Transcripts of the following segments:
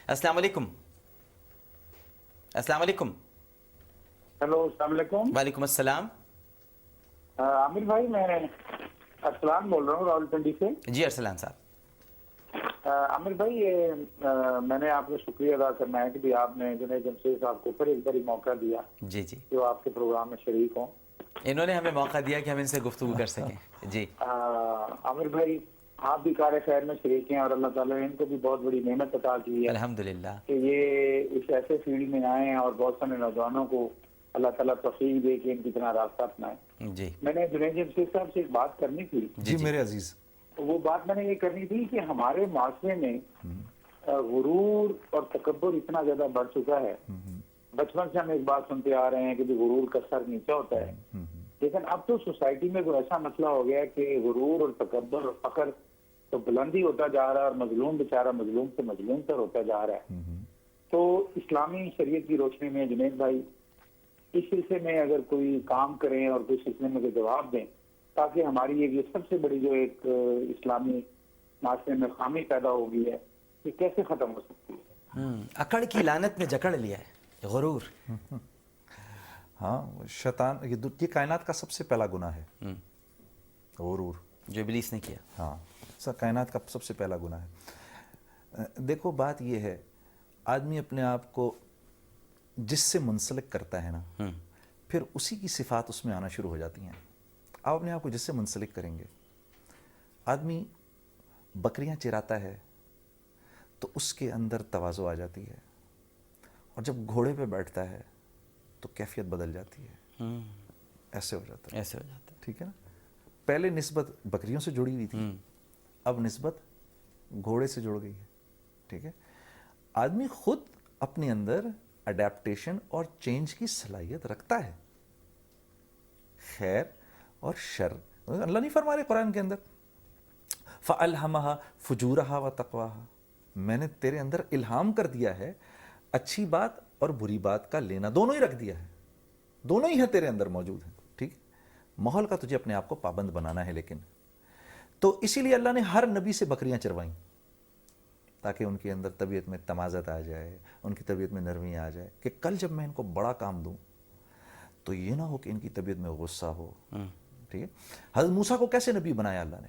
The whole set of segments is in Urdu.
السلام علیکم. السلام علیکم. ہیلو السلام علیکم. وعلیکم السلام. عامر بھائی میں ارسلان بول رہا ہوں راول پنڈی سے. جی ارسلان صاحب. عامر بھائی میں نے آپ کا شکریہ ادا کرنا ہے کہ بھی آپ نے جنید جمشید صاحب کو پھر ایک باری موقع دیا جی جی جو آپ کے پروگرام میں شریک ہوں. انہوں نے ہمیں موقع دیا کہ ہم ان سے گفتگو کر سکیں. جی عامر بھائی آپ بھی کار خیر میں شریک ہیں اور اللہ تعالیٰ نے ان کو بھی بہت بڑی نعمت عطا کی ہے الحمدللہ. کہ یہ اس ایسے فیلڈ میں آئے ہیں اور بہت سارے نوجوانوں کو اللہ تعالیٰ توفیق دے کے ان کی طرح راستہ اپنائیں. جی میں نے جنید جمشید صاحب سے ایک بات کرنی تھی. جی میرے عزیز. وہ بات میں نے یہ کرنی تھی کہ ہمارے معاشرے میں غرور اور تکبر اتنا زیادہ بڑھ چکا ہے. بچپن سے ہم ایک بات سنتے آ رہے ہیں کہ غرور کا سر نیچا ہوتا ہے، لیکن اب تو سوسائٹی میں کوئی ایسا مسئلہ ہو گیا ہے کہ غرور اور تکبر اور فخر تو بلندی ہوتا جا رہا ہے اور مظلوم بیچارہ مظلوم سے مظلوم تر ہوتا جا رہا ہے. تو اسلامی شریعت کی روشنی میں جنید بھائی اس سلسلے میں اگر کوئی کام کریں اور کوئی سلسلے میں کوئی جواب دیں تاکہ ہماری یہ سب سے بڑی جو ایک اسلامی معاشرے میں خامی پیدا ہو گئی ہے یہ کیسے ختم ہو سکتی ہے؟ اکڑ کی لعنت میں جکڑ لیا ہے غرور. ہاں شیطان یہ کائنات کا سب سے پہلا گناہ ہے غرور جو ابلیس نے کیا. ہاں کائنات کا سب سے پہلا گناہ ہے. دیکھو بات یہ ہے آدمی اپنے آپ کو جس سے منسلک کرتا ہے نا پھر اسی کی صفات اس میں آنا شروع ہو جاتی ہیں. آپ اپنے آپ کو جس سے منسلک کریں گے. آدمی بکریاں چراتا ہے تو اس کے اندر تواضع آ جاتی ہے اور جب گھوڑے پہ بیٹھتا ہے تو کیفیت بدل جاتی ہے. ایسے ہو جاتا ہے. ایسے ہو جاتا ہے. ٹھیک ہے نا. پہلے نسبت بکریوں سے جڑی ہوئی تھی اب نسبت گھوڑے سے جڑ گئی ہے. ٹھیک ہے. آدمی خود اپنے اندر اڈیپٹیشن اور چینج کی صلاحیت رکھتا ہے. خیر اور شر اللہ نہیں فرما رہے قرآن کے اندر فَأَلْهَمَهَا فُجُورَهَا وَتَقْوَاهَا میں نے تیرے اندر الہام کر دیا ہے اچھی بات اور بری بات کا لینا دونوں ہی رکھ دیا ہے. دونوں ہی ہیں تیرے اندر موجود ہیں. ٹھیک ہے. ماحول کا تجھے اپنے آپ کو پابند بنانا ہے. لیکن تو اسی لیے اللہ نے ہر نبی سے بکریاں چروائیں تاکہ ان کے اندر طبیعت میں تمازت آ جائے, ان کی طبیعت میں نرمی آ جائے کہ کل جب میں ان کو بڑا کام دوں تو یہ نہ ہو کہ ان کی طبیعت میں غصہ ہو. ٹھیک ہے. حضرت موسیٰ کو کیسے نبی بنایا اللہ نے؟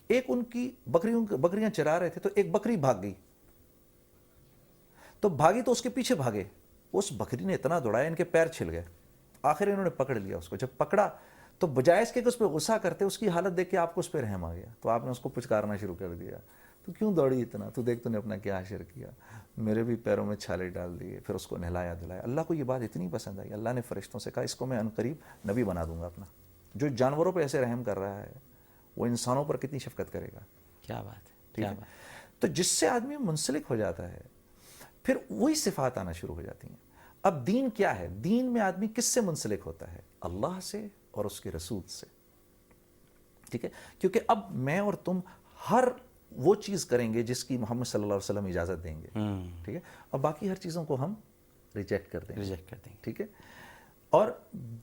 ایک ان کی بکریاں چرا رہے تھے تو ایک بکری بھاگ گئی تو بھاگی تو اس کے پیچھے بھاگے. اس بکری نے اتنا دوڑایا ان کے پیر چھل گئے. آخر انہوں نے پکڑ لیا اس کو. جب پکڑا تو بجائے اس کے کہ اس پہ غصہ کرتے اس کی حالت دیکھ کے آپ کو اس پہ رحم آ گیا تو آپ نے اس کو پچکارنا شروع کر دیا. تو کیوں دوڑی اتنا؟ تو دیکھ تو نے اپنا کیا حشر کیا, میرے بھی پیروں میں چھالے ڈال دیے. پھر اس کو نہلایا دھلایا. اللہ کو یہ بات اتنی پسند آئی, اللہ نے فرشتوں سے کہا اس کو میں عنقریب نبی بنا دوں گا اپنا. جو جانوروں پہ ایسے رحم کر رہا ہے وہ انسانوں پر کتنی شفقت کرے گا. کیا بات ہے. ٹھیک ہے. تو جس سے آدمی منسلک ہو جاتا ہے پھر وہی صفات آنا شروع ہو جاتی ہیں. اب دین کیا ہے؟ دین میں آدمی کس سے منسلک ہوتا ہے؟ اللہ سے اور اس کے رسول سے. ٹھیک ہے. کیونکہ اب میں اور تم ہر وہ چیز کریں گے جس کی محمد صلی اللہ علیہ وسلم اجازت دیں گے. ٹھیک ہے. اور باقی ہر چیزوں کو ہم ریجیکٹ کر دیں گے. ٹھیک ہے. اور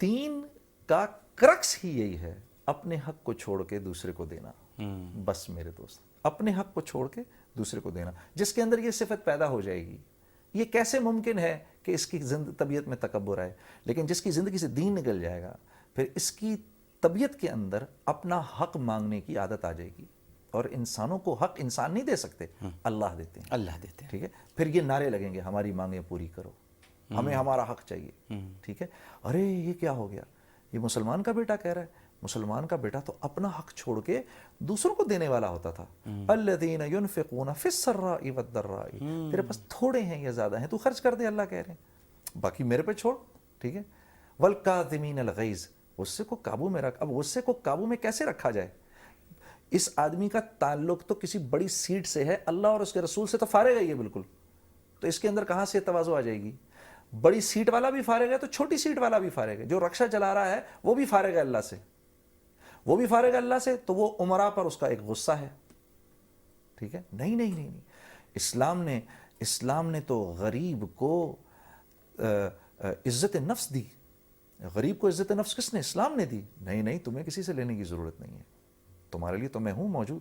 دین کا کرکس ہی یہی ہے, اپنے حق کو چھوڑ کے دوسرے کو دینا. بس میرے دوست, اپنے حق کو چھوڑ کے دوسرے کو دینا. جس کے اندر یہ صفت پیدا ہو جائے گی, یہ کیسے ممکن ہے کہ اس کی طبیعت میں تکبر آئے؟ لیکن جس کی زندگی سے دین نکل جائے گا پھر اس کی طبیعت کے اندر اپنا حق مانگنے کی عادت آ جائے گی. اور انسانوں کو حق انسان نہیں دے سکتے, اللہ دیتے ہیں. اللہ دیتے ہیں. ٹھیک ہے. پھر یہ نعرے لگیں گے ہماری مانگیں پوری کرو, ہمیں ہمارا حق چاہیے. ٹھیک ہے. ارے یہ کیا ہو گیا؟ یہ مسلمان کا بیٹا کہہ رہا ہے. مسلمان کا بیٹا تو اپنا حق چھوڑ کے دوسروں کو دینے والا ہوتا تھا. الذین ينفقون فی السراء والضراء, تیرے پاس تھوڑے ہیں یا زیادہ ہیں تو خرچ کر دے, اللہ کہہ رہے ہیں, باقی میرے پہ چھوڑ. ٹھیک ہے. والکاظمین الغیظ, غصے کو قابو میں رکھ. اب غصے کو قابو میں کیسے رکھا جائے؟ اس آدمی کا تعلق تو کسی بڑی سیٹ سے ہے, اللہ اور اس کے رسول سے تو فارغ ہے یہ بالکل. تو اس کے اندر کہاں سے تواضع آ جائے گی؟ بڑی سیٹ والا بھی فارغ ہے تو چھوٹی سیٹ والا بھی فارغ ہے. جو رکشہ چلا رہا ہے وہ بھی فارغ ہے اللہ سے, وہ بھی فارغ ہے اللہ سے. تو وہ عمرہ پر اس کا ایک غصہ ہے. ٹھیک ہے. نہیں نہیں نہیں نہیں, اسلام نے تو غریب کو عزت نفس دی. غریب کو عزت نفس کس نے؟ اسلام نے دی. نہیں نہیں, تمہیں کسی سے لینے کی ضرورت نہیں ہے, تمہارے لیے تو میں ہوں موجود.